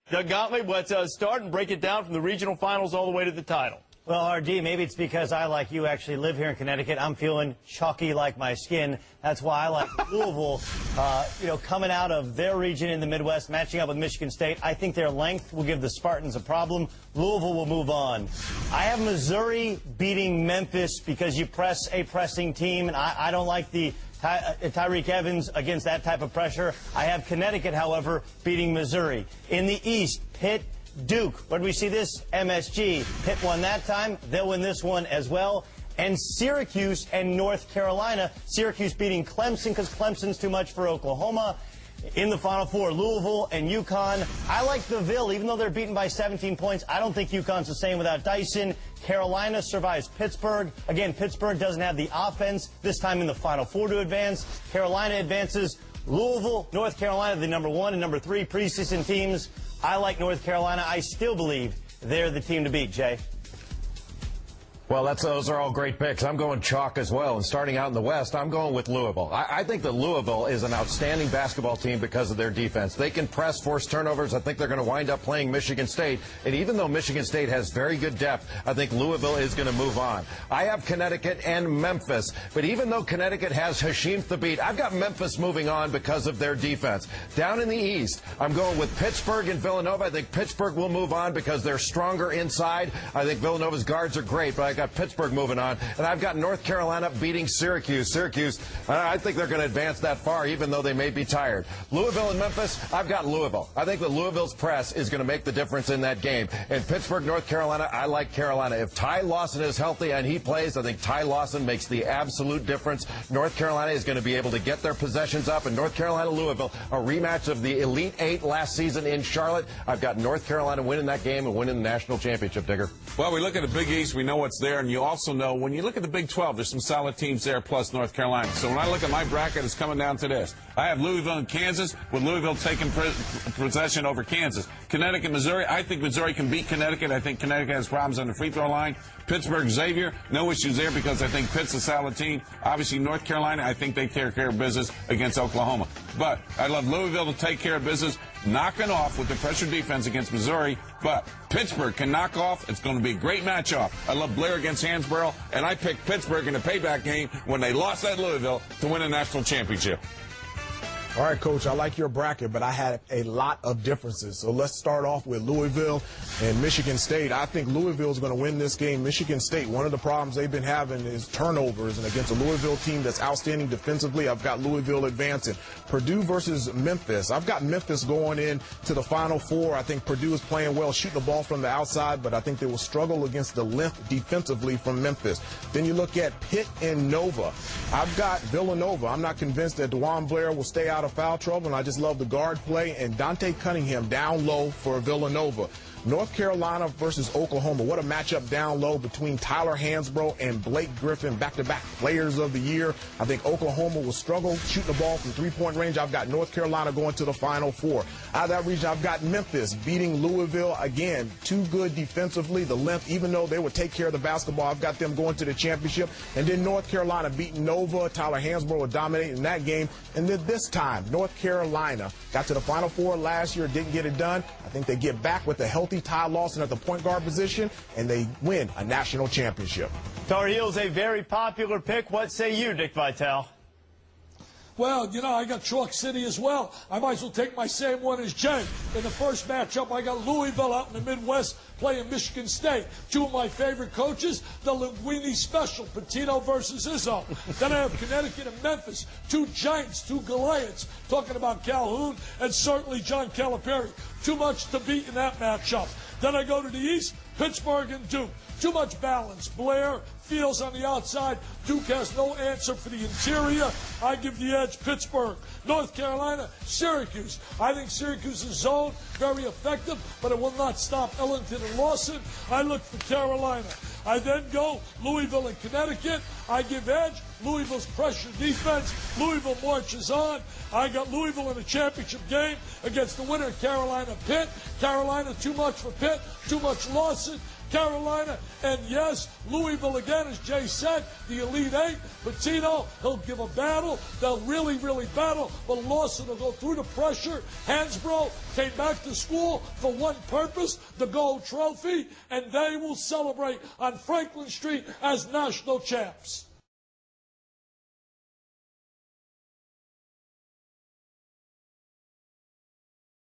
Doug Gottlieb, let's start and break it down from the regional finals all the way to the title. Well, RD, maybe it's because I, like you, actually live here in Connecticut. I'm feeling chalky like my skin. That's why I like Louisville, coming out of their region in the Midwest, matching up with Michigan State. I think their length will give the Spartans a problem. Louisville will move on. I have Missouri beating Memphis because you press a pressing team, and I don't like the Tyreek Evans against that type of pressure. I have Connecticut, however, beating Missouri. In the East, Pitt, Duke. Where do we see this? MSG. Pitt won that time. They'll win this one as well. And Syracuse and North Carolina. Syracuse beating Clemson because Clemson's too much for Oklahoma. In the Final Four, Louisville and UConn. I like the Ville, even though they're beaten by 17 points. I don't think UConn's the same without Dyson. Carolina survives Pittsburgh. Again, Pittsburgh doesn't have the offense this time in the Final Four to advance. Carolina advances. Louisville, North Carolina, the number 1 and number 3 preseason teams. I like North Carolina. I still believe they're the team to beat, Jay. Well, those are all great picks. I'm going chalk as well. And starting out in the West, I'm going with Louisville. I think that Louisville is an outstanding basketball team because of their defense. They can press, force turnovers. I think they're going to wind up playing Michigan State. And even though Michigan State has very good depth, I think Louisville is going to move on. I have Connecticut and Memphis. But even though Connecticut has Hasheem Thabit, I've got Memphis moving on because of their defense. Down in the East, I'm going with Pittsburgh and Villanova. I think Pittsburgh will move on because they're stronger inside. I think Villanova's guards are great, but I got Pittsburgh moving on, and I've got North Carolina beating Syracuse. Syracuse, I think they're going to advance that far, even though they may be tired. Louisville and Memphis, I've got Louisville. I think that Louisville's press is going to make the difference in that game. And Pittsburgh, North Carolina, I like Carolina. If Ty Lawson is healthy and he plays, I think Ty Lawson makes the absolute difference. North Carolina is going to be able to get their possessions up, and North Carolina, Louisville, a rematch of the Elite Eight last season in Charlotte. I've got North Carolina winning that game and winning the national championship, Digger. Well, we look at the Big East, we know what's there, and you also know when you look at the Big 12, there's some solid teams there, plus North Carolina. So when I look at my bracket, it's coming down to this. I have Louisville and Kansas, with Louisville taking possession over Kansas. Connecticut, Missouri, I think Missouri can beat Connecticut. I think Connecticut has problems on the free throw line. Pittsburgh, Xavier, no issues there because I think Pitt's a solid team. Obviously, North Carolina, I think they take care of business against Oklahoma. But I love Louisville to take care of business, knocking off with the pressure defense against Missouri. But Pittsburgh can knock off. It's going to be a great matchup. I love Blair against Hansborough, and I picked Pittsburgh in the payback game when they lost at Louisville to win a national championship. All right, Coach, I like your bracket, but I had a lot of differences. So let's start off with Louisville and Michigan State. I think Louisville is going to win this game. Michigan State, one of the problems they've been having is turnovers. And against a Louisville team that's outstanding defensively, I've got Louisville advancing. Purdue versus Memphis. I've got Memphis going in to the Final Four. I think Purdue is playing well, shooting the ball from the outside, but I think they will struggle against the length defensively from Memphis. Then you look at Pitt and Nova. I've got Villanova. I'm not convinced that DeJuan Blair will stay out of foul trouble, and I just love the guard play, and Dante Cunningham down low for Villanova. North Carolina versus Oklahoma. What a matchup down low between Tyler Hansborough and Blake Griffin, back-to-back players of the year. I think Oklahoma will struggle shooting the ball from three-point range. I've got North Carolina going to the Final Four. Out of that region, I've got Memphis beating Louisville. Again, too good defensively. The length, even though they would take care of the basketball, I've got them going to the championship. And then North Carolina beating Nova. Tyler Hansborough will dominate in that game. And then this time, North Carolina got to the Final Four last year, didn't get it done. I think they get back with a healthy Ty Lawson at the point guard position, and they win a national championship. Tar Heels, a very popular pick. What say you, Dick Vitale? Well, you know, I got Chalk City as well. I might as well take my same one as Jay. In the first matchup, I got Louisville out in the Midwest playing Michigan State. Two of my favorite coaches, the Linguini Special, Petito versus Izzo. Then I have Connecticut and Memphis, two giants, two Goliaths, talking about Calhoun and certainly John Calipari. Too much to beat in that matchup. Then I go to the East, Pittsburgh and Duke. Too much balance. Blair, Fields on the outside. Duke has no answer for the interior. I give the edge Pittsburgh. North Carolina, Syracuse. I think Syracuse's zone, very effective, but it will not stop Ellington and Lawson. I look for Carolina. I then go Louisville and Connecticut. I give edge. Louisville's pressure defense. Louisville marches on. I got Louisville in a championship game against the winner, Carolina Pitt. Carolina, too much for Pitt, too much Lawson. Carolina. And yes, Louisville again, as Jay said, the Elite Eight. Pitino, he'll give a battle. They'll really, really battle. But Lawson will go through the pressure. Hansbrough came back to school for one purpose, the gold trophy, and they will celebrate on Franklin Street as national champs.